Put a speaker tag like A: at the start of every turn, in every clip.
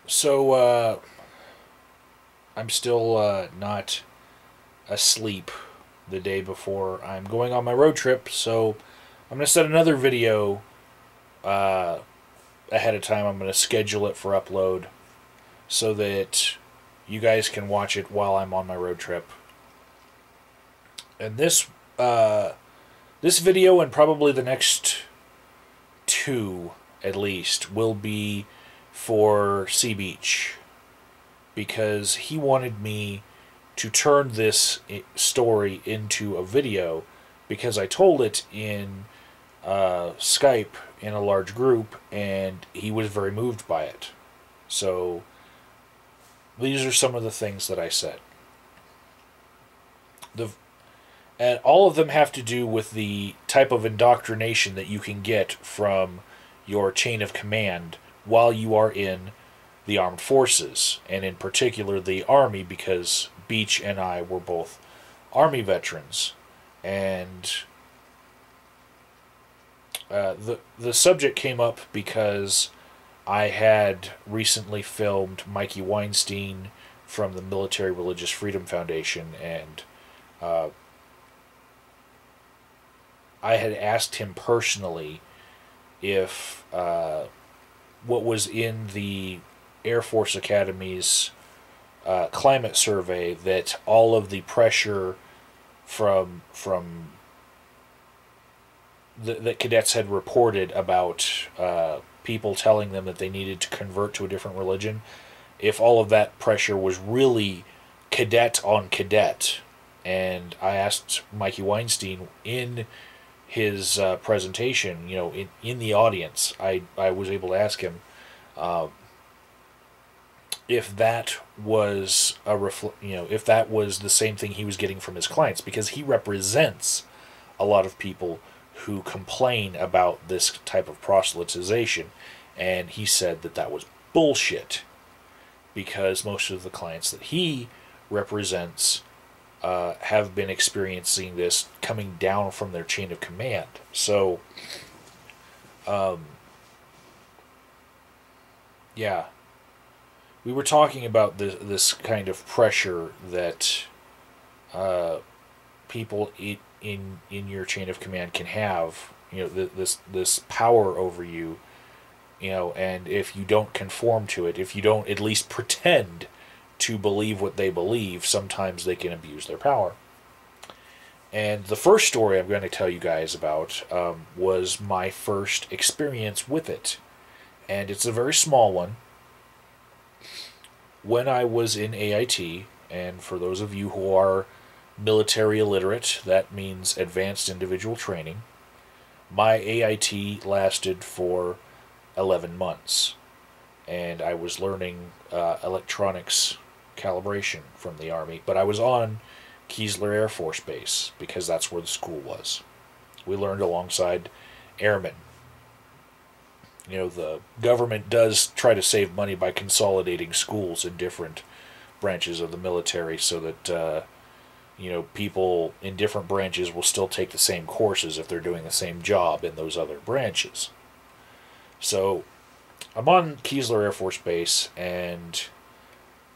A: So, I'm still not asleep the day before I'm going on my road trip, so I'm going to set another video uh, ahead of time. I'm going to schedule it for upload so that you guys can watch it while I'm on my road trip. And this video and probably the next two at least will be for Cehbeach, because he wanted me to turn this story into a video because I told it in Skype in a large group and he was very moved by it. So these are some of the things that I said. And all of them have to do with the type of indoctrination that you can get from your chain of command while you are in the armed forces, and in particular the Army, because Beach and I were both Army veterans. And the subject came up because I had recently filmed Mikey Weinstein from the Military Religious Freedom Foundation, and I had asked him personally if what was in the Air Force Academy's climate survey, that all of the pressure from that cadets had reported about people telling them that they needed to convert to a different religion, if all of that pressure was really cadet on cadet. And I asked Mikey Weinstein in his presentation, in the audience, I was able to ask him if that was if that was the same thing he was getting from his clients, because he represents a lot of people who complain about this type of proselytization, and he said that that was bullshit, because most of the clients that he represents have been experiencing this coming down from their chain of command. So, yeah, we were talking about this kind of pressure that people in your chain of command can have. This power over you. And if you don't conform to it, if you don't at least pretend to believe what they believe, sometimes they can abuse their power. And the first story I'm going to tell you guys about was my first experience with it. And it's a very small one. When I was in AIT, and for those of you who are military illiterate, that means Advanced Individual Training, my AIT lasted for 11 months. And I was learning electronics calibration from the Army, but I was on Keesler Air Force Base because that's where the school was. We learned alongside airmen. The government does try to save money by consolidating schools in different branches of the military so that people in different branches will still take the same courses if they're doing the same job in those other branches. So I'm on Keesler Air Force Base, and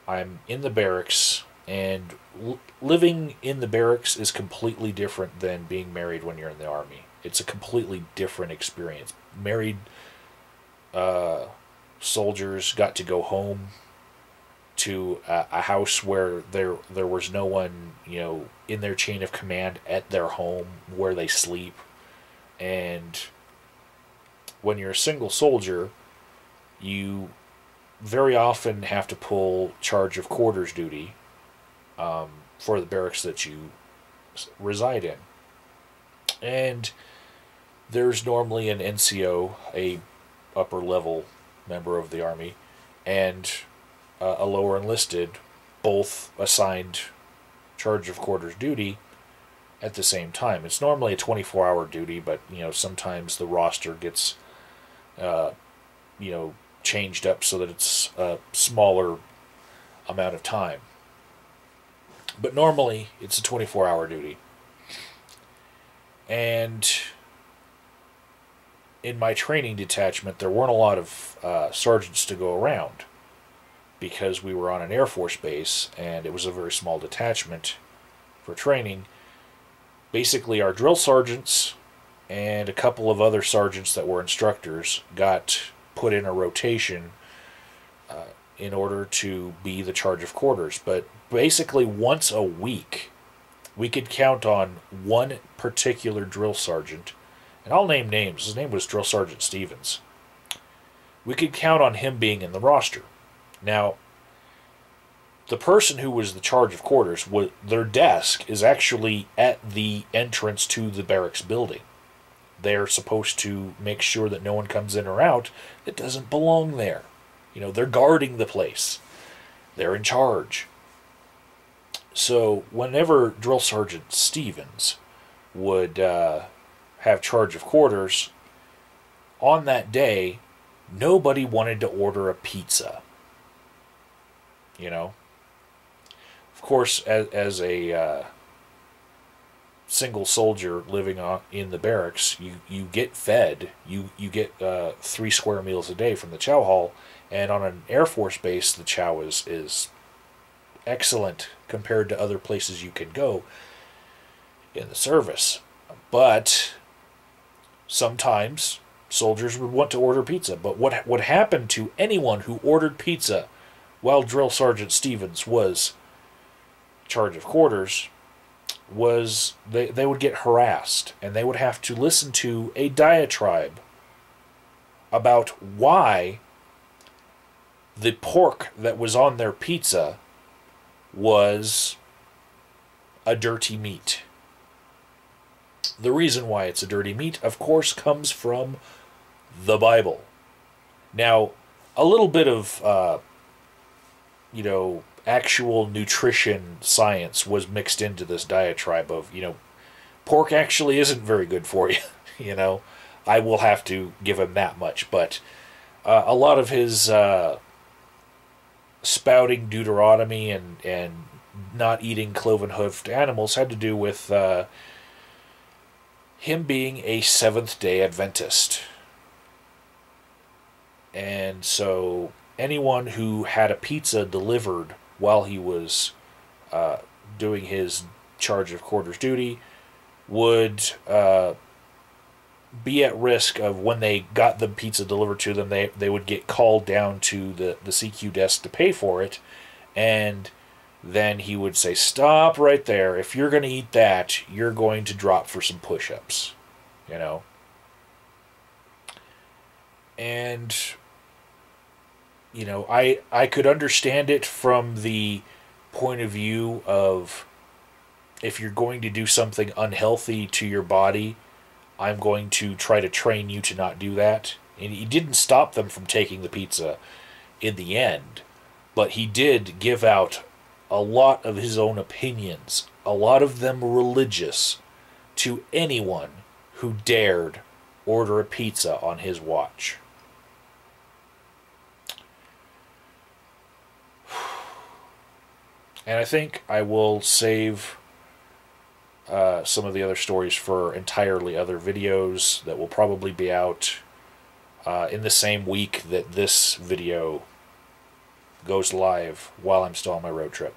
A: I'm in the barracks, and living in the barracks is completely different than being married when you're in the Army. It's a completely different experience. Married soldiers got to go home to a house where there was no one, in their chain of command at their home where they sleep. And when you're a single soldier, you very often have to pull charge of quarters duty for the barracks that you reside in. And there's normally an NCO, a upper level member of the Army, and a lower enlisted, both assigned charge of quarters duty at the same time. It's normally a 24-hour duty, but sometimes the roster gets changed up so that it's a smaller amount of time. But normally it's a 24-hour duty. And in my training detachment, there weren't a lot of sergeants to go around. because we were on an Air Force base and it was a very small detachment for training. Basically, our drill sergeants and a couple of other sergeants that were instructors got put in a rotation in order to be the charge of quarters. But basically, once a week, we could count on one particular drill sergeant, and I'll name names. His name was Drill Sergeant Stevens. We could count on him being in the roster. Now, the person who was the charge of quarters, their desk is actually at the entrance to the barracks building. They're supposed to make sure that no one comes in or out that doesn't belong there. You know, they're guarding the place. They're in charge. So whenever Drill Sergeant Stevens would have charge of quarters, on that day, nobody wanted to order a pizza. You know? Of course, as a single soldier living in the barracks, you get fed. You get 3 square meals a day from the chow hall, and on an Air Force base, the chow is excellent compared to other places you can go in the service. But sometimes soldiers would want to order pizza. But what would happen to anyone who ordered pizza while Drill Sergeant Stevens was charge of quarters was they would get harassed, and they would have to listen to a diatribe about why the pork that was on their pizza was a dirty meat. The reason why it's a dirty meat, of course, comes from the Bible. Now, a little bit of, actual nutrition science was mixed into this diatribe of, pork actually isn't very good for you, I will have to give him that much. But a lot of his spouting Deuteronomy and not eating cloven-hoofed animals had to do with him being a Seventh-day Adventist. And so anyone who had a pizza delivered while he was doing his charge of quarters duty would be at risk of, when they got the pizza delivered to them, they would get called down to the CQ desk to pay for it, and then he would say, "Stop right there. If you're going to eat that, you're going to drop for some push-ups." And I could understand it from the point of view of, if you're going to do something unhealthy to your body, I'm going to try to train you to not do that. And he didn't stop them from taking the pizza in the end, but he did give out a lot of his own opinions, a lot of them religious, to anyone who dared order a pizza on his watch. And I think I will save some of the other stories for entirely other videos that will probably be out in the same week that this video goes live while I'm still on my road trip.